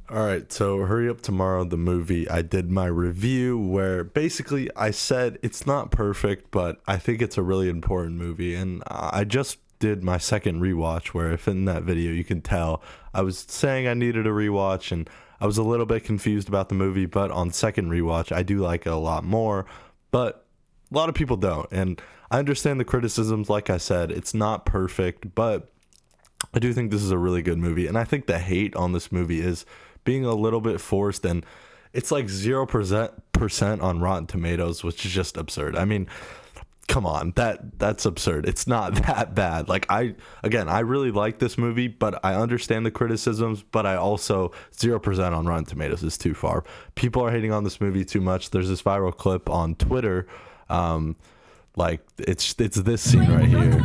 All right, so Hurry Up Tomorrow, the movie, I did my review where basically I said it's not perfect, but I think it's a really important movie. And I just did my second rewatch where, if in that video you can tell, I was saying I needed a rewatch and I was a little bit confused about the movie, but on second rewatch, I do like it a lot more. But a lot of people don't. And I understand the criticisms. Like I said, it's not perfect, but I do think this is a really good movie, and I think the hate on this movie is being a little bit forced, and it's like 0% on Rotten Tomatoes, which is just absurd. I mean, come on, that's absurd. It's not that bad. Like I really like this movie, but I understand the criticisms, but I also 0% on Rotten Tomatoes is too far. People are hating on this movie too much. There's this viral clip on Twitter, like it's this scene right here.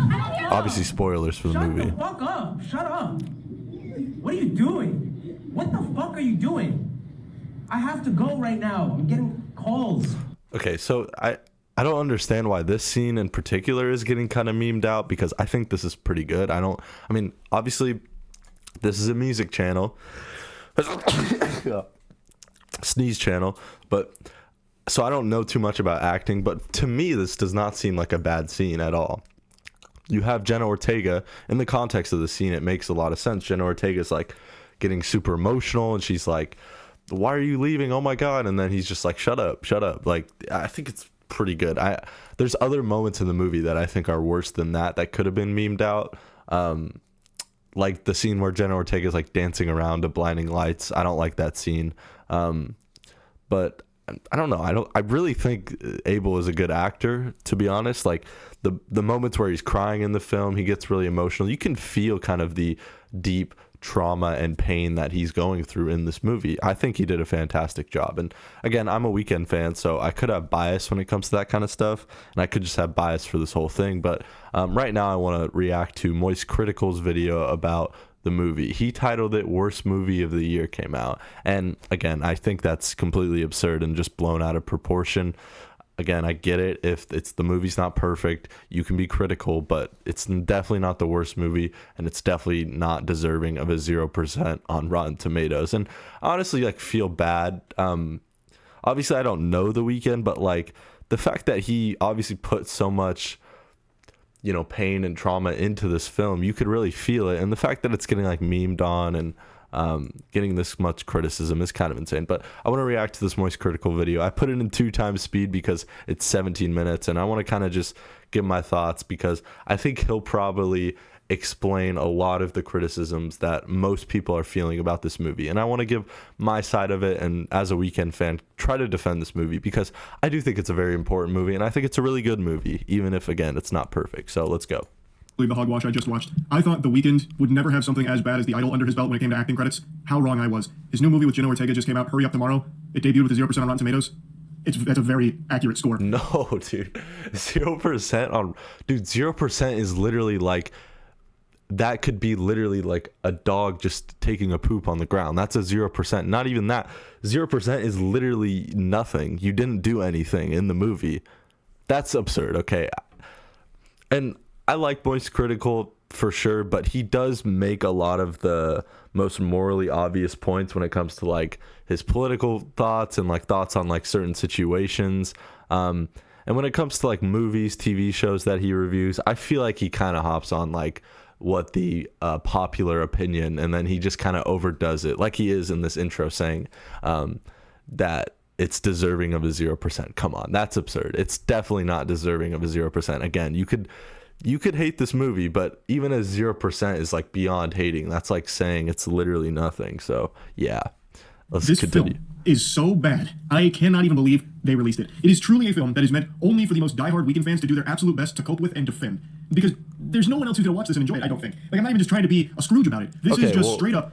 Obviously, spoilers for the movie. Shut the fuck up! Shut up! What are you doing? What the fuck are you doing? I have to go right now. I'm getting calls. Okay, so I don't understand why this scene in particular is getting kind of memed out, because I think this is pretty good. I mean, obviously, this is a music channel, sneeze channel, but so I don't know too much about acting, but to me, this does not seem like a bad scene at all. You have Jenna Ortega. In the context of the scene, it makes a lot of sense. Jenna Ortega's like getting super emotional, and she's like, why are you leaving? Oh my God. And then he's just like, shut up. Like, I think it's pretty good. There's other moments in the movie that I think are worse than that could have been memed out. Like the scene where Jenna Ortega is like dancing around to blinding lights. I don't like that scene. But I don't know. I really think Abel is a good actor, to be honest. Like the moments where he's crying in the film, he gets really emotional. You can feel kind of the deep trauma and pain that he's going through in this movie. I think he did a fantastic job. And again, I'm a Weeknd fan, so I could have bias when it comes to that kind of stuff, and I could just have bias for this whole thing. But right now I want to react to Moist Critical's video about the movie. He titled it Worst Movie of the Year came out. And again, I think that's completely absurd and just blown out of proportion. Again, I get it. If it's the movie's not perfect, you can be critical, but it's definitely not the worst movie, and it's definitely not deserving of a 0% on Rotten Tomatoes. And I honestly like feel bad. Obviously, I don't know The Weeknd, but like the fact that he obviously put so much, pain and trauma into this film, you could really feel it. And the fact that it's getting like memed on and getting this much criticism is kind of insane. But I want to react to this Moist Critical video. I put it in 2x speed because it's 17 minutes, and I want to kind of just give my thoughts, because I think he'll probably explain a lot of the criticisms that most people are feeling about this movie. And I want to give my side of it, and as a Weeknd fan, try to defend this movie, because I do think it's a very important movie, and I think it's a really good movie, even if, again, it's not perfect. So let's go. The hogwash I just watched. I thought The Weeknd would never have something as bad as The Idol under his belt when it came to acting credits. How wrong I was. His new movie with Jenna Ortega just came out, Hurry Up Tomorrow. It debuted with a 0% on Rotten Tomatoes. That's a very accurate score. No, dude. 0% on... Dude, 0% is literally like... That could be literally like a dog just taking a poop on the ground. That's a 0%. Not even that. 0% is literally nothing. You didn't do anything in the movie. That's absurd, okay? And I like Moist Critical for sure, but he does make a lot of the most morally obvious points when it comes to like his political thoughts and like thoughts on like certain situations. And when it comes to like movies, TV shows that he reviews, I feel like he kind of hops on like what the popular opinion, and then he just kind of overdoes it, like he is in this intro saying that it's deserving of a 0%. Come on, that's absurd. It's definitely not deserving of a 0%. Again, you could hate this movie, but even a 0% is like beyond hating. That's like saying it's literally nothing. So yeah, let's continue. Film is so bad, I cannot even believe they released it. It is truly a film that is meant only for the most diehard Weeknd fans to do their absolute best to cope with and defend. Because there's no one else who's gonna watch this and enjoy it, I don't think. Like, I'm not even just trying to be a Scrooge about it. This is just straight up.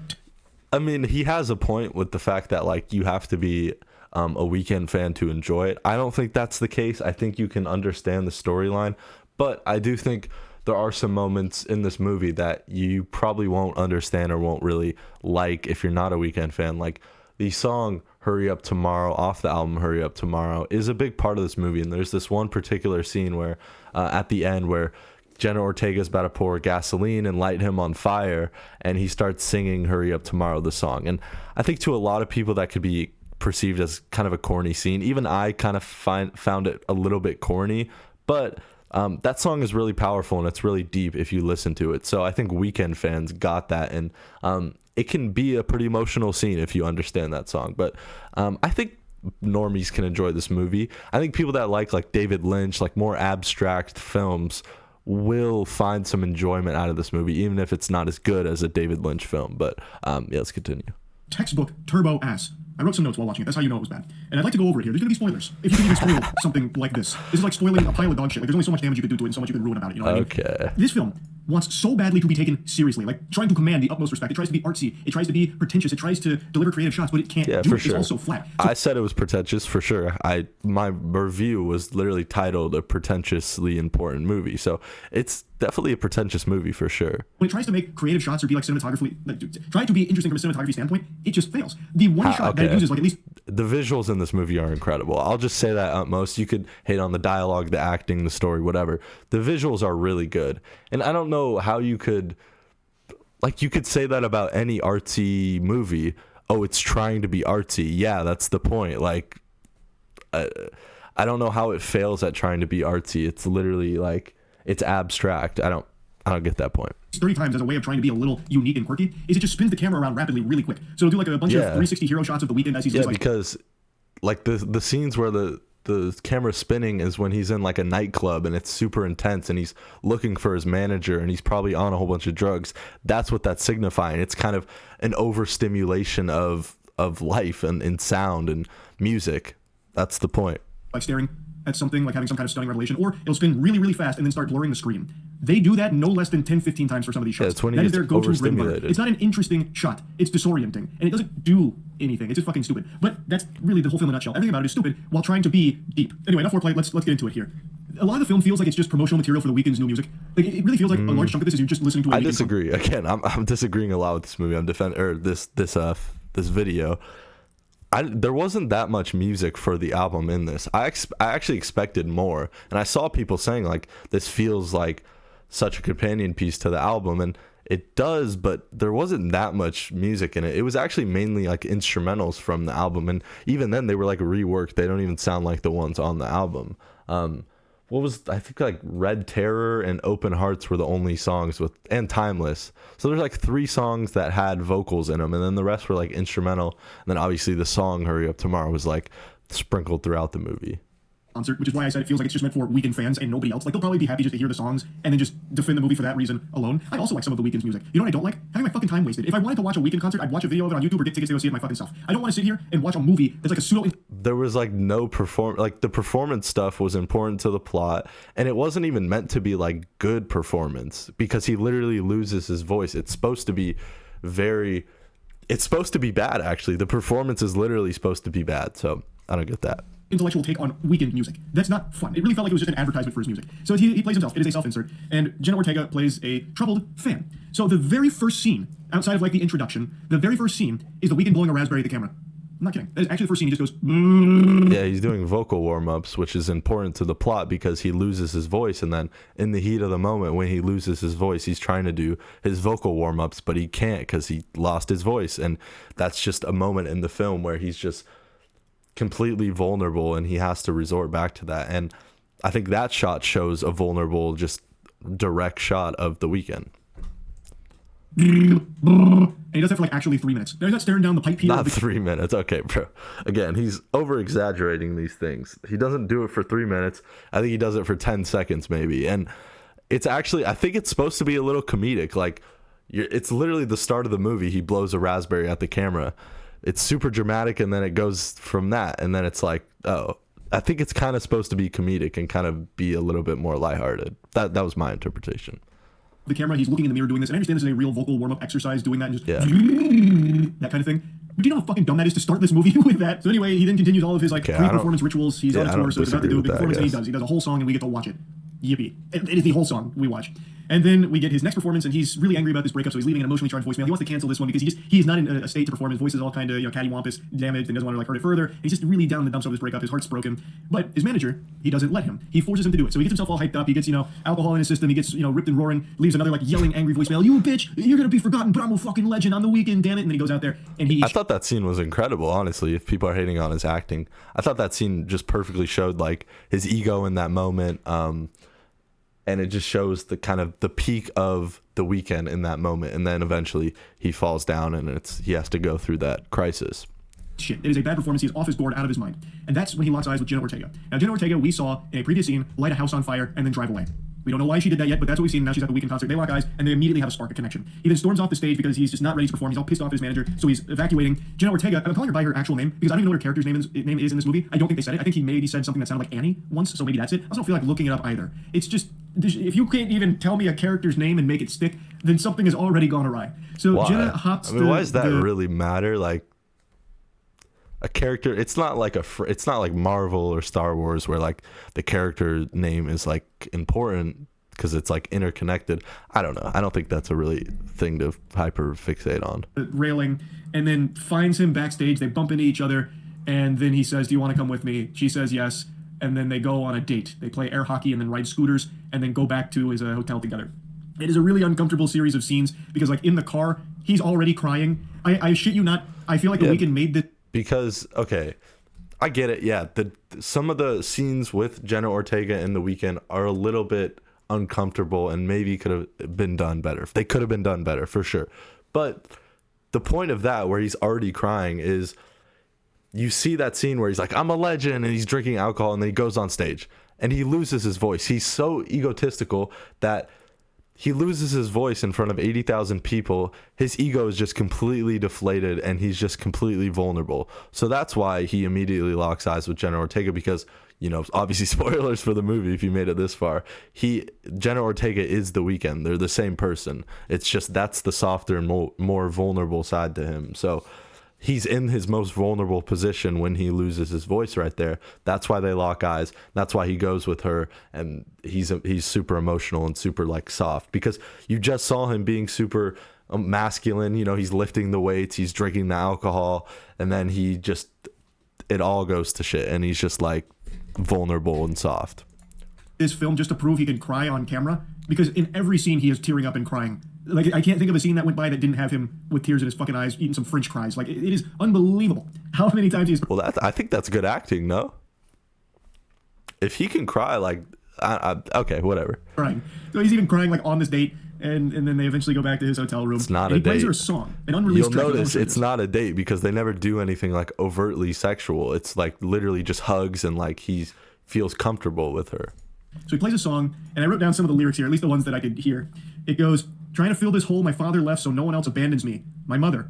I mean, he has a point with the fact that like you have to be a Weeknd fan to enjoy it. I don't think that's the case. I think you can understand the storyline, but I do think there are some moments in this movie that you probably won't understand or won't really like if you're not a Weeknd fan. Like the song Hurry Up Tomorrow off the album Hurry Up Tomorrow is a big part of this movie, and there's this one particular scene where at the end where Jenna Ortega's about to pour gasoline and light him on fire, and he starts singing "Hurry Up Tomorrow," the song. And I think to a lot of people that could be perceived as kind of a corny scene. Even I kind of found it a little bit corny, but that song is really powerful and it's really deep if you listen to it. So I think Weeknd fans got that, and it can be a pretty emotional scene if you understand that song. But I think normies can enjoy this movie. I think people that like David Lynch, like more abstract films, will find some enjoyment out of this movie, even if it's not as good as a David Lynch film. But yeah, let's continue. Textbook turbo ass. I wrote some notes while watching it. That's how you know it was bad. And I'd like to go over it here. There's going to be spoilers. If you can even spoil something like this. This is like spoiling a pile of dog shit. Like, there's only so much damage you could do to it and so much you can ruin about it. You know what I mean? This film wants so badly to be taken seriously, like trying to command the utmost respect. It tries to be artsy. It tries to be pretentious. It tries to deliver creative shots, but it can't do it. Sure. It's also flat. So, I said it was pretentious for sure. My review was literally titled "A Pretentiously Important Movie," so it's definitely a pretentious movie for sure. When it tries to make creative shots or be like cinematography, like try to be interesting from a cinematography standpoint, it just fails. The one shot that it uses, like at least the visuals in this movie are incredible. I'll just say that at most. You could hate on the dialogue, the acting, the story, whatever. The visuals are really good, and I don't know how you could say that about any artsy movie. Oh, it's trying to be artsy. Yeah, that's the point. Like, I don't know how it fails at trying to be artsy. It's literally like, it's abstract. I don't get that point. 30 times as a way of trying to be a little unique and quirky is it just spins the camera around rapidly really quick. So it'll do like a bunch of 360 hero shots of the Weeknd as he's just like, because like the scenes where the camera spinning is when he's in like a nightclub and it's super intense and he's looking for his manager and he's probably on a whole bunch of drugs. That's what that's signifying. It's kind of an overstimulation of life and sound and music. That's the point. Like staring at something, like having some kind of stunning revelation, or it'll spin really, really fast and then start blurring the screen. They do that no less than 10, 15 times for some of these shots. It's when that he's is their go-to bread and butter. overstimulated. It's not an interesting shot. It's disorienting. And it doesn't do anything. It's just fucking stupid. But that's really the whole film in a nutshell. Everything about it is stupid while trying to be deep. Anyway, enough foreplay. Let's get into it here. A lot of the film feels like it's just promotional material for the Weeknd's new music. Like, it really feels like a large chunk of this is you just listening to a I Weeknd disagree. song. Again, I'm disagreeing a lot with this movie. I'm defending this video. There wasn't that much music for the album in this. I actually expected more, and I saw people saying like this feels like such a companion piece to the album, and it does, but there wasn't that much music in it. It was actually mainly like instrumentals from the album, and even then they were like reworked. They don't even sound like the ones on the album. I think like Red Terror and Open Hearts were the only songs and Timeless. So there's like 3 songs that had vocals in them, and then the rest were like instrumental. And then obviously the song Hurry Up Tomorrow was like sprinkled throughout the movie. Concert, which is why I said it feels like it's just meant for Weeknd fans and nobody else. Like, they'll probably be happy just to hear the songs and then just defend the movie for that reason alone. I also like some of the Weeknd's music. You know what I don't like? Having my fucking time wasted. If I wanted to watch a Weeknd concert, I'd watch a video of it on YouTube or get tickets to go see it my fucking self. I don't want to sit here and watch a movie that's like a pseudo. There was like no the performance stuff was important to the plot, and it wasn't even meant to be like good performance because he literally loses his voice. It's supposed to be bad actually. The performance is literally supposed to be bad, so I don't get that. Intellectual take on Weeknd music. That's not fun. It really felt like it was just an advertisement for his music. So he plays himself. It is a self-insert. And Jenna Ortega plays a troubled fan. So the very first scene, outside of like the introduction, the very first scene is the Weeknd blowing a raspberry at the camera. I'm not kidding. That is actually the first scene. He just goes... Yeah, he's doing vocal warm-ups, which is important to the plot because he loses his voice, and then in the heat of the moment when he loses his voice, he's trying to do his vocal warm-ups, but he can't because he lost his voice. And that's just a moment in the film where he's just completely vulnerable and he has to resort back to that. And I think that shot shows a vulnerable, just direct shot of the Weeknd. And he does that for like actually 3 minutes. There's that staring down the pipe here. Not 3 minutes. Okay, bro. Again, he's over exaggerating these things. He doesn't do it for 3 minutes. I think he does it for 10 seconds maybe. And it's actually, I think it's supposed to be a little comedic. Like, it's literally the start of the movie. He blows a raspberry at the camera. It's super dramatic, and then it goes from that, and then it's like, oh, I think it's kind of supposed to be comedic and kind of be a little bit more lighthearted. That was my interpretation. The camera, he's looking in the mirror doing this, and I understand this is a real vocal warm-up exercise, doing that and just that kind of thing. But do you know how fucking dumb that is to start this movie with that? So anyway, he then continues all of his like pre-performance rituals. He's on tour, so he's about to do a big performance, and he does a whole song, and we get to watch it. Yippee! It is the whole song we watch. And then we get his next performance, and he's really angry about this breakup, so he's leaving an emotionally charged voicemail. He wants to cancel this one because he is not in a state to perform. His voice is all kind of cattywampus, damaged, and doesn't want to like hurt it further. He's just really down in the dumps over this breakup. His heart's broken, but his manager, he doesn't let him. He forces him to do it. So he gets himself all hyped up. He gets alcohol in his system. He gets ripped and roaring. Leaves another like yelling, angry voicemail. You bitch! You're gonna be forgotten, but I'm a fucking legend on the weekend. Damn it! And then he goes out there and he. I thought that scene was incredible. Honestly, if people are hating on his acting, I thought that scene just perfectly showed like his ego in that moment. And it just shows the kind of the peak of the weekend in that moment, and then eventually he falls down, and he has to go through that crisis. Shit, it is a bad performance. He's off his board, out of his mind, and that's when he locks eyes with Jenna Ortega. Now, Jenna Ortega, we saw in a previous scene light a house on fire and then drive away. We don't know why she did that yet, but that's what we've seen. Now she's at the weekend concert. They lock eyes, and they immediately have a spark, a connection. He then storms off the stage because he's just not ready to perform. He's all pissed off at his manager, so he's evacuating. Jenna Ortega, I'm calling her by her actual name because I don't even know what her character's name is in this movie. I don't think they said it. I think he maybe said something that sounded like Annie once, so maybe that's it. I also don't feel like looking it up either. It's just, if you can't even tell me a character's name and make it stick, then something has already gone awry. So Why? Jenna hops. Why does that really matter? Like, a character, it's not like Marvel or Star Wars where like the character name is like important because it's like interconnected. I don't know. I don't think that's a really thing to hyper fixate on. Railing, and then finds him backstage. They bump into each other, and then he says, "Do you want to come with me?" She says yes, and then they go on a date. They play air hockey and then ride scooters, and then go back to his hotel together. It is a really uncomfortable series of scenes because like in the car, he's already crying. I shit you not. I feel like The Weeknd made this. Because, okay, I get it. Yeah, some of the scenes with Jenna Ortega in The Weeknd are a little bit uncomfortable and maybe could have been done better. They could have been done better, for sure. But the point of that, where he's already crying, is you see that scene where he's like, I'm a legend, and he's drinking alcohol, and then he goes on stage, and he loses his voice. He's so egotistical that he loses his voice in front of 80,000 people. His ego is just completely deflated, and he's just completely vulnerable. So that's why he immediately locks eyes with Jenna Ortega, because, obviously spoilers for the movie if you made it this far. Jenna Ortega is The Weeknd. They're the same person. It's just that's the softer and more vulnerable side to him. So he's in his most vulnerable position when he loses his voice right there. That's why they lock eyes. That's why he goes with her, and he's super emotional and super like soft, because you just saw him being super masculine. He's lifting the weights, he's drinking the alcohol, and then it all goes to shit, and he's just like vulnerable and soft. This film just to prove he can cry on camera, because in every scene he is tearing up and crying. Like, I can't think of a scene that went by that didn't have him with tears in his fucking eyes, eating some French fries. Like, it is unbelievable how many times he's... Well, I think that's good acting, no? If he can cry, like, okay, whatever. Crying. So he's even crying, like, on this date, and then they eventually go back to his hotel room. It's not and a date. He plays her a song, an unreleased track. You'll notice it's not a date because they never do anything, like, overtly sexual. It's, like, literally just hugs and, like, he feels comfortable with her. So he plays a song, and I wrote down some of the lyrics here, at least the ones that I could hear. It goes, trying to fill this hole my father left so no one else abandons me. My mother.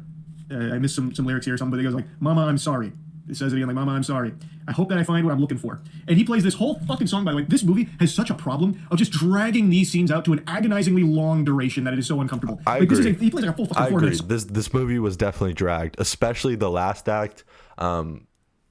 I missed some lyrics here or something, but it goes like, Mama, I'm sorry. It says it again, like, Mama, I'm sorry. I hope that I find what I'm looking for. And he plays this whole fucking song, by the way. This movie has such a problem of just dragging these scenes out to an agonizingly long duration that it is so uncomfortable. I agree. He plays like a full fucking 4 minutes. This movie was definitely dragged, especially the last act.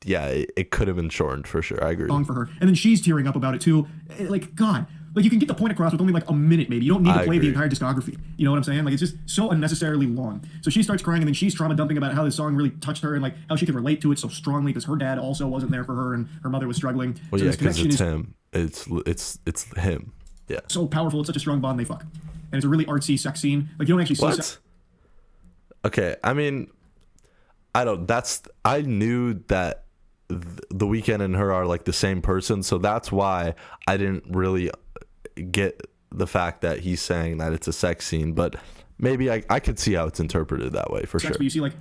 Yeah, it could have been shortened for sure. I agree. Song for her, and then she's tearing up about it too. Like, God, like you can get the point across with only like a minute, maybe. You don't need to play the entire discography. You know what I'm saying? Like, it's just so unnecessarily long. So she starts crying, and then she's trauma dumping about how this song really touched her and like how she could relate to it so strongly because her dad also wasn't there for her and her mother was struggling. Well, so yeah, because it's him. It's him. Yeah. So powerful. It's such a strong bond. They fuck, and it's a really artsy sex scene. Like, you don't actually see. What? Okay, I mean, I knew that The Weeknd and her are like the same person, so that's why I didn't really get the fact that he's saying that it's a sex scene, but maybe I could see how it's interpreted that way for sure. But you see like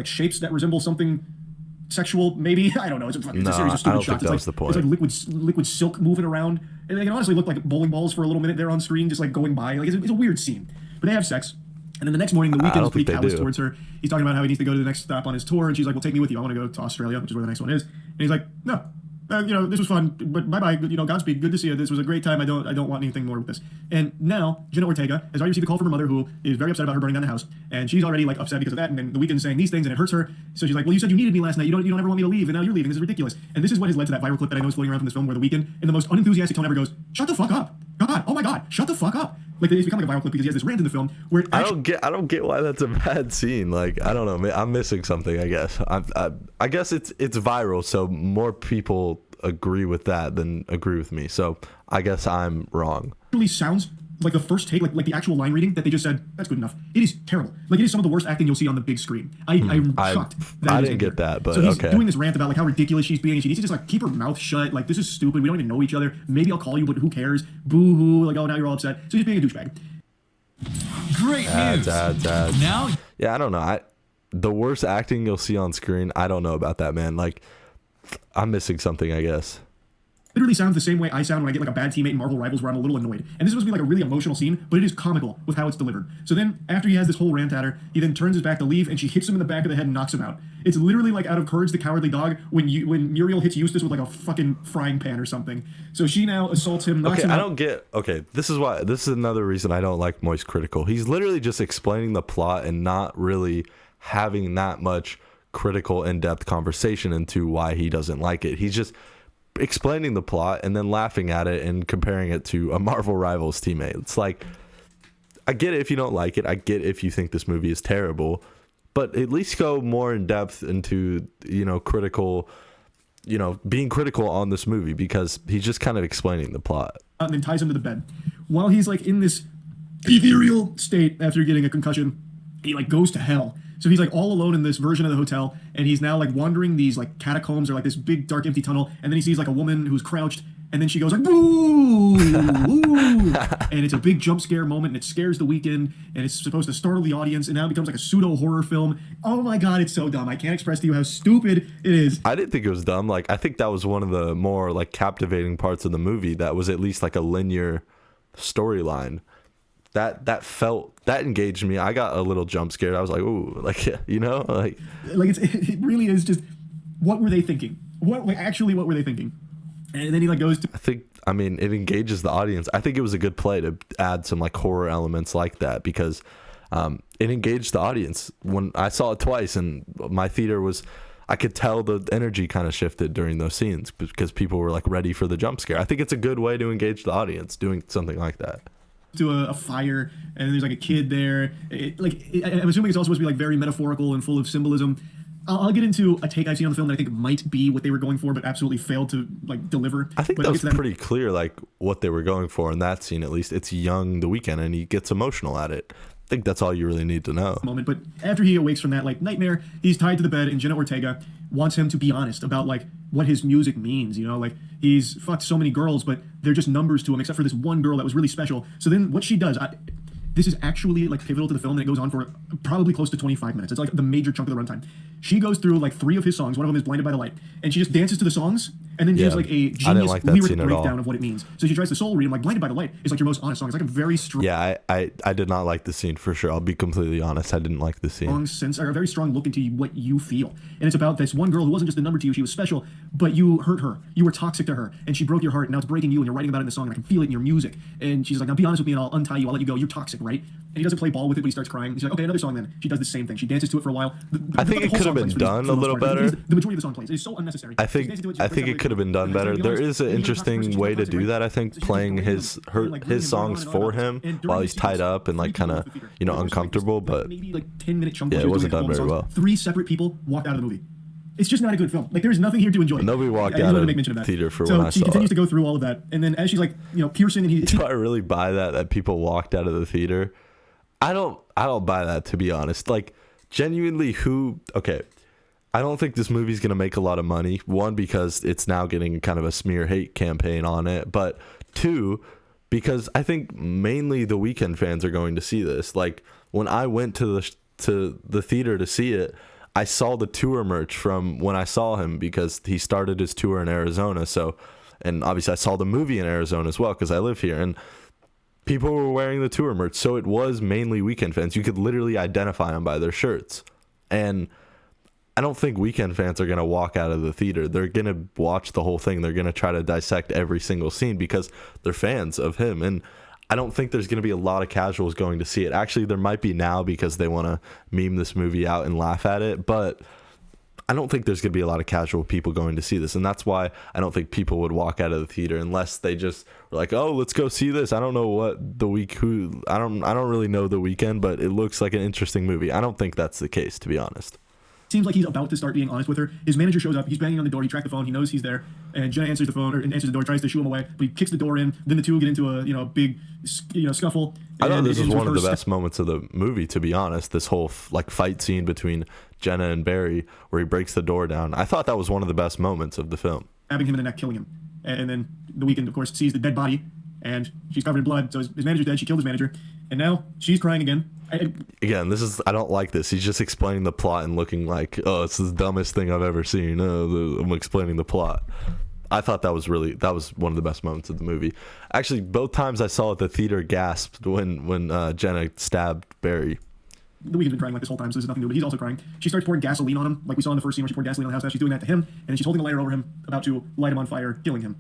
shapes that resemble something sexual, maybe. I don't know. It's a series of stupid I don't shots. think that was the point. It's like liquid silk moving around, and they can honestly look like bowling balls for a little minute there on screen, just like going by. Like, it's a weird scene, but they have sex. And then the next morning, The Weeknd is pretty callous towards her. He's talking about how he needs to go to the next stop on his tour, and she's like, well, take me with you. I want to go to Australia, which is where the next one is. And he's like, no, this was fun, but bye-bye, Godspeed, good to see you. This was a great time. I don't want anything more with this. And now, Jenna Ortega has already received a call from her mother, who is very upset about her burning down the house, and she's already like upset because of that, and then The Weeknd's saying these things, and it hurts her. So she's like, well, you said you needed me last night. You don't ever want me to leave, and now you're leaving. This is ridiculous. And this is what has led to that viral clip that I know is floating around from this film where The Weeknd, in the most unenthusiastic tone ever, goes, shut the fuck up. God, oh my God, shut the fuck up. Like it's become like a viral clip because he has this rant in the film where it I actually, don't get why that's a bad scene. Like, I don't know. I'm missing something, I guess. I guess it's viral, so more people agree with that than agree with me. So I guess I'm wrong. sounds like the first take, like the actual line reading that they just said, that's good enough. It is terrible. Like it is some of the worst acting you'll see on the big screen. I'm shocked. I didn't get that, but so he's okay. doing this rant about like how ridiculous she's being, and she needs to just like keep her mouth shut. Like this is stupid. We don't even know each other. Maybe I'll call you, but who cares? Boo hoo. Like oh now you're all upset. So he's being a douchebag. Great news. Now, Yeah, I don't know. The worst acting you'll see on screen, I don't know about that, man. Like, I'm missing something, I guess. Literally sounds the same way I sound when I get like a bad teammate in Marvel Rivals where I'm a little annoyed. And this is supposed to be like a really emotional scene, but it is comical with how it's delivered. So then, after he has this whole rant at her, he then turns his back to leave, and she hits him in the back of the head and knocks him out. It's literally like out of Courage the Cowardly Dog when Muriel hits Eustace with like a fucking frying pan or something. So she now assaults him, knocks him out. I don't get. Okay, this is another reason I don't like Moist Critical. He's literally just explaining the plot and not really having that much critical, in-depth conversation into why he doesn't like it. He's just explaining the plot and then laughing at it and comparing it to a Marvel Rivals teammate. It's like, I get it if you don't like it. I get if you think this movie is terrible, but at least go more in depth into, critical, being critical on this movie, because he's just kind of explaining the plot. And then ties him to the bed. While he's like in this ethereal state after getting a concussion, he like goes to hell. So he's like all alone in this version of the hotel, and he's now like wandering these like catacombs or like this big dark empty tunnel, and then he sees like a woman who's crouched, and then she goes like boo, ooh, and it's a big jump scare moment, and it scares the Weeknd, and it's supposed to startle the audience, and now it becomes like a pseudo horror film. Oh my god, it's so dumb. I can't express to you how stupid it is. I didn't think it was dumb. Like, I think that was one of the more like captivating parts of the movie. That was at least like a linear storyline. That engaged me. I got a little jump scared. I was like, ooh, like, like it really is just, what were they thinking? What were they thinking? And then he like goes to, it engages the audience. I think it was a good play to add some like horror elements like that, because it engaged the audience. When I saw it twice, and my theater I could tell the energy kind of shifted during those scenes because people were like ready for the jump scare. I think it's a good way to engage the audience doing something like that. To a fire, and there's like a kid there. I'm assuming it's all supposed to be like very metaphorical and full of symbolism. I'll get into a take I've seen on the film that I think might be what they were going for, but absolutely failed to like deliver. I think that was pretty clear, like what they were going for in that scene. At least it's young The Weeknd, and he gets emotional at it. I think that's all you really need to know. Moment, but after he awakes from that like nightmare, he's tied to the bed, and Jenna Ortega wants him to be honest about like what his music means. Like he's fucked so many girls, but they're just numbers to him, except for this one girl that was really special. So then what she does, this is actually like pivotal to the film, and it goes on for probably close to 25 minutes. It's like the major chunk of the runtime. She goes through like 3 of his songs. One of them is Blinded by the Light, and she just dances to the songs, and then gives like a genius lyric breakdown of what it means. So she tries to soul read him. Like Blinded by the Light is like your most honest song. It's like a very strong. Yeah, I did not like the scene for sure. I'll be completely honest. I didn't like the scene. Sense, or a very strong look into what you feel, and it's about this one girl who wasn't just a number to you. She was special, but you hurt her. You were toxic to her, and she broke your heart. And now it's breaking you, and you're writing about it in the song. And I can feel it in your music. And she's like, "Now be honest with me, and I'll untie you. I'll let you go. You're toxic, right?" And he doesn't play ball with it, but he starts crying. He's like, "Okay, another song then." She does the same thing. She dances to it for a while. I think it could have been done a little better. The majority of the song plays. It's so unnecessary. I think it could have been done better. There is an interesting way to do that. I think playing his songs for him while he's tied up and like kind of uncomfortable. But maybe like 10-minute chunk. Yeah, it wasn't done very well. 3 separate people walked out of the movie. It's just not a good film. Like there's nothing here to enjoy. Nobody walked out of the theater for when I saw it. So she continues to go through all of that, and then as she's like piercing, and do I really buy that people walked out of the theater? I don't buy that, to be honest. Like genuinely, I don't think this movie's gonna make a lot of money. 1, because it's now getting kind of a smear hate campaign on it, but 2, because I think mainly the Weeknd fans are going to see this. Like when I went to the theater to see it, I saw the tour merch from when I saw him, because he started his tour in Arizona. So, and obviously I saw the movie in Arizona as well, because I live here, and people were wearing the tour merch. So it was mainly Weeknd fans. You could literally identify them by their shirts. And I don't think Weeknd fans are going to walk out of the theater. They're going to watch the whole thing. They're going to try to dissect every single scene because they're fans of him. And I don't think there's going to be a lot of casuals going to see it. Actually, there might be now because they want to meme this movie out and laugh at it. But I don't think there's going to be a lot of casual people going to see this, and that's why I don't think people would walk out of the theater unless they just were like, oh, let's go see this. I don't know what I don't really know The Weeknd, but it looks like an interesting movie. I don't think that's the case, to be honest. Seems like he's about to start being honest with her. His manager shows up. He's banging on the door. He tracked the phone. He knows he's there. And Jenna answers the phone, or answers the door, tries to shoo him away, but he kicks the door in. Then the two get into a big scuffle. I thought this was one of the best moments of the movie, to be honest. This whole fight scene between Jenna and Barry, where he breaks the door down. I thought that was one of the best moments of the film. Stabbing him in the neck, killing him. And then The Weeknd, of course, sees the dead body, and she's covered in blood. So his manager's dead. She killed his manager, and now she's crying again. Again, I don't like this. He's just explaining the plot and looking like, oh, it's the dumbest thing I've ever seen. I'm explaining the plot. I thought that was one of the best moments of the movie. Actually, both times I saw it, the theater gasped when Jenna stabbed Barry. The Weeknd's been crying like this whole time, so this is nothing new, but he's also crying. She starts pouring gasoline on him, like we saw in the first scene where she poured gasoline on the house. Now she's doing that to him, and then she's holding a lighter over him, about to light him on fire, killing him.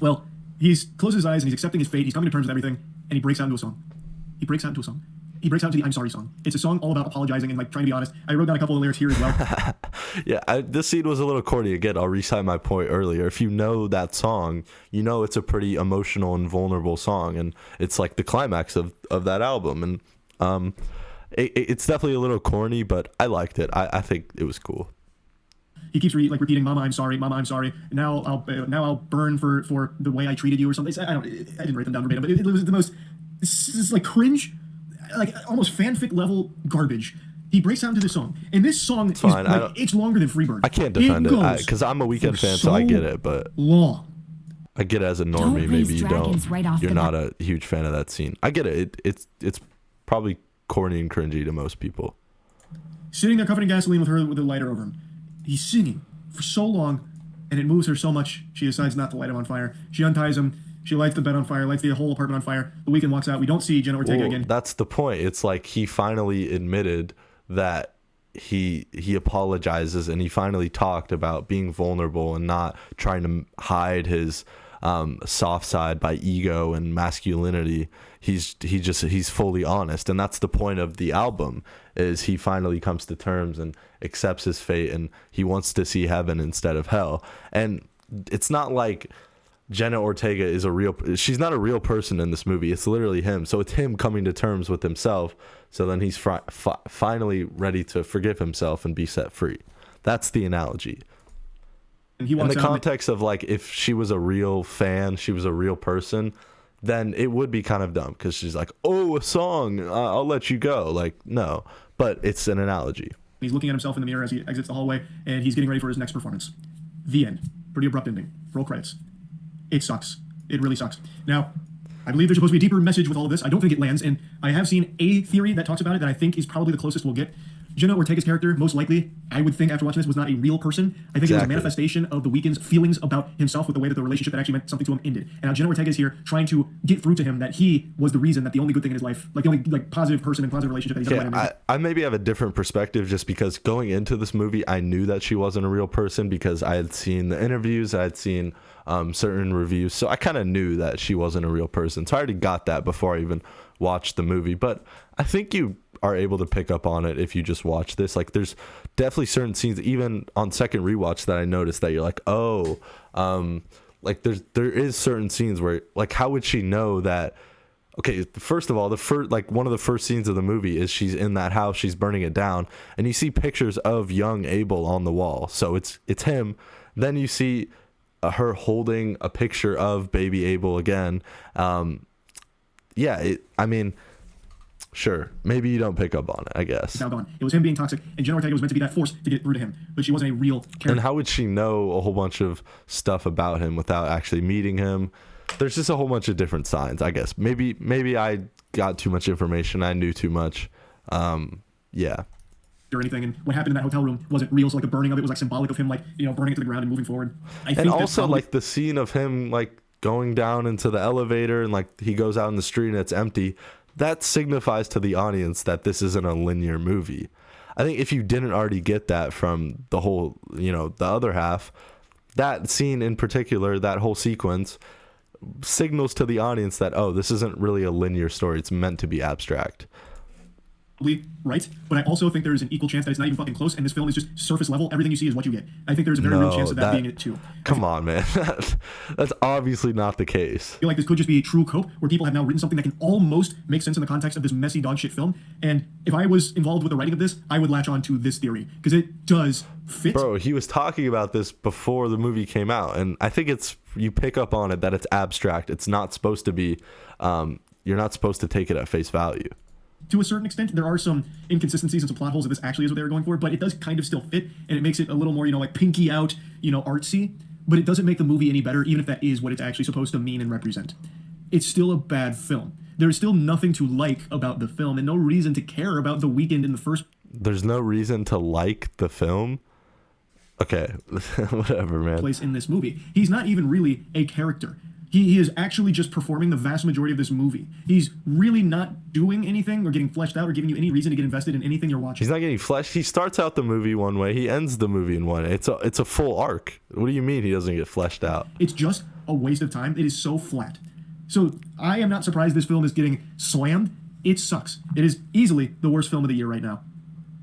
Well, he's closed his eyes and he's accepting his fate. He's coming to terms with everything, and he breaks out into a song. He breaks out into the I'm Sorry song. It's a song all about apologizing and trying to be honest. I wrote down a couple of lyrics here as well. Yeah, this scene was a little corny. Again, I'll recite my point earlier. If you know that song, you know it's a pretty emotional and vulnerable song, and it's like the climax of that album. And it's definitely a little corny, but I liked it. I think it was cool. He keeps repeating, "Mama, I'm sorry. Mama, I'm sorry. Now I'll burn for the way I treated you," or something. I didn't write them down verbatim, but it was the most cringe, almost fanfic level garbage. He breaks out into this song, and this song is it's longer than Freebird. I can't defend it because I'm a Weeknd fan, so I get it. But long. I get it as a normie. Maybe you don't. You're not a huge fan of that scene. I get it. It's probably corny and cringy to most people. Sitting there covered in gasoline with a lighter over him. He's singing for so long, and it moves her so much, she decides not to light him on fire. She unties him. She lights the bed on fire, lights the whole apartment on fire. The Weeknd walks out. We don't see Jenna Ortega again. That's the point. It's like he finally admitted that he apologizes, and he finally talked about being vulnerable and not trying to hide his soft side by ego and masculinity. He's fully honest, and that's the point of the album, is he finally comes to terms and accepts his fate, and he wants to see heaven instead of hell. And it's not like Jenna Ortega is she's not a real person in this movie. It's literally him. So it's him coming to terms with himself. So then he's finally ready to forgive himself and be set free. That's the analogy. And in the context of if she was a real fan, she was a real person, then it would be kind of dumb because she's like, oh, a song, I'll let you go. No, but it's an analogy. He's looking at himself in the mirror as he exits the hallway, and he's getting ready for his next performance. The end. Pretty abrupt ending. Roll credits. It sucks. It really sucks. Now, I believe there's supposed to be a deeper message with all of this. I don't think it lands, and I have seen a theory that talks about it that I think is probably the closest we'll get. Jenna Ortega's character, most likely, I would think after watching this, was not a real person. I think it was a manifestation of the Weeknd's feelings about himself with the way that the relationship that actually meant something to him ended. And now Jenna Ortega is here trying to get through to him that he was the reason, that the only good thing in his life, the only positive person and positive relationship that he's ever had. I maybe have a different perspective just because going into this movie, I knew that she wasn't a real person because I had seen the interviews, I had seen certain reviews, so I kind of knew that she wasn't a real person. So I already got that before I even watched the movie. But I think you are able to pick up on it if you just watch this. There's definitely certain scenes, even on second rewatch, that I noticed that you're like, oh, there is certain scenes where how would she know that? Okay, first of all, one of the first scenes of the movie is she's in that house, she's burning it down, and you see pictures of young Abel on the wall. So it's him. Then you see her holding a picture of baby Abel again. Sure, maybe you don't pick up on it, I guess. Now gone. It was him being toxic, and Jenna Ortega was meant to be that force to get through to him, but she wasn't a real character. And how would she know a whole bunch of stuff about him without actually meeting him? There's just a whole bunch of different signs, I guess. Maybe I got too much information. I knew too much. Yeah. Or anything, and what happened in that hotel room wasn't real, so the burning of it was symbolic of him burning it to the ground and moving forward. And also the scene of him going down into the elevator and he goes out in the street and it's empty. That signifies to the audience that this isn't a linear movie. I think if you didn't already get that from the whole, the other half, that scene in particular, that whole sequence signals to the audience that, oh, this isn't really a linear story. It's meant to be abstract. right, but I also think there's an equal chance that it's not even fucking close, and this film is just surface level. Everything you see is what you get. I think there's a very real chance of that being it too. Come on, man. That's obviously not the case. I feel like this could just be a true cope where people have now written something that can almost make sense in the context of this messy dog shit film. And if I was involved with the writing of this, I would latch on to this theory because it does fit. Bro, he was talking about this before the movie came out, and I think you pick up on it that it's abstract. It's not supposed to be. You're not supposed to take it at face value. To a certain extent, there are some inconsistencies and some plot holes if this actually is what they were going for, but it does kind of still fit, and it makes it a little more, like pinky out, artsy, but it doesn't make the movie any better, even if that is what it's actually supposed to mean and represent. It's still a bad film. There's still nothing to like about the film, and no reason to care about The Weeknd in the first. There's no reason to like the film? Okay, whatever, man. Place in this movie. He's not even really a character. He is actually just performing the vast majority of this movie. He's really not doing anything or getting fleshed out or giving you any reason to get invested in anything you're watching. He's not getting fleshed. He starts out the movie one way. He ends the movie in one. It's a full arc. What do you mean he doesn't get fleshed out? It's just a waste of time. It is so flat. So I am not surprised this film is getting slammed. It sucks. It is easily the worst film of the year right now.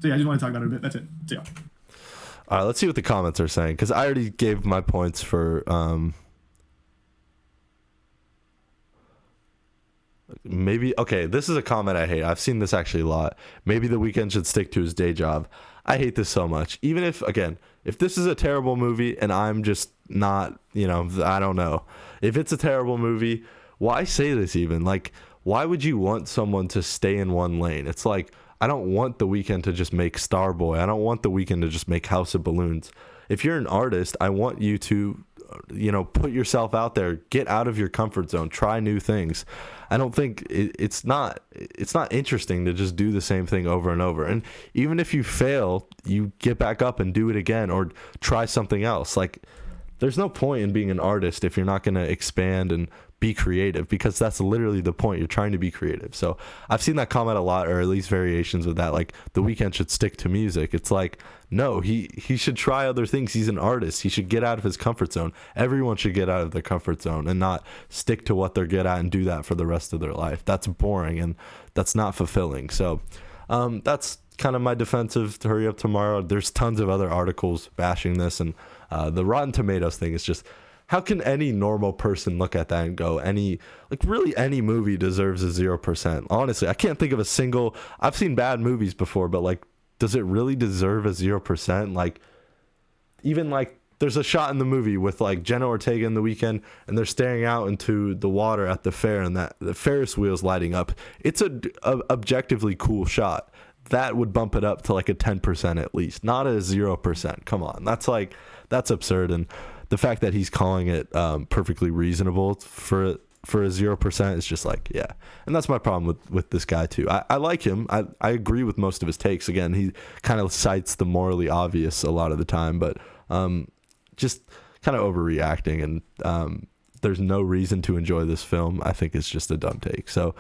So yeah, I just want to talk about it a bit. That's it. So yeah. All right, let's see what the comments are saying, because I already gave my points for... Maybe, okay, this is a comment I hate. I've seen this actually a lot. Maybe The Weeknd should stick to his day job. I hate this so much. Even if, again, if this is a terrible movie and I'm just not, I don't know. If it's a terrible movie, why say this even? Like, why would you want someone to stay in one lane? It's like, I don't want The Weeknd to just make Starboy. I don't want The Weeknd to just make House of Balloons. If you're an artist, I want you to, put yourself out there, get out of your comfort zone, try new things. I don't think it's not interesting to just do the same thing over and over. And even if you fail, you get back up and do it again or try something else. Like, there's no point in being an artist if you're not going to expand and be creative, because that's literally the point. You're trying to be creative. So I've seen that comment a lot, or at least variations of that, like The Weeknd should stick to music. It's like, no, he should try other things. He's an artist. He should get out of his comfort zone. Everyone should get out of their comfort zone and not stick to what they're good at and do that for the rest of their life. That's boring and that's not fulfilling. So that's kind of my defense of Hurry Up Tomorrow. There's tons of other articles bashing this, and the Rotten Tomatoes thing is just, how can any normal person look at that and go, really any movie deserves a 0%? Honestly, I can't think of a single. I've seen bad movies before, but like, does it really deserve a 0%? Like, even like, there's a shot in the movie with like Jenna Ortega and The Weeknd, and they're staring out into the water at the fair, and that the Ferris wheel's lighting up. It's a objectively cool shot. That would bump it up to like a 10% at least, not a 0%. Come on, that's absurd. And the fact that he's calling it perfectly reasonable for a 0% is just like, yeah. And that's my problem with this guy too. I like him. I agree with most of his takes. Again, he kind of cites the morally obvious a lot of the time, but just kind of overreacting, and there's no reason to enjoy this film. I think it's just a dumb take. So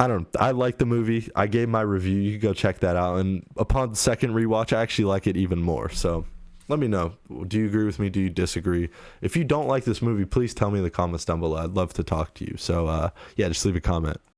I like the movie. I gave my review. You can go check that out. And upon second rewatch, I actually like it even more. So let me know. Do you agree with me? Do you disagree? If you don't like this movie, please tell me in the comments down below. I'd love to talk to you. So yeah, just leave a comment.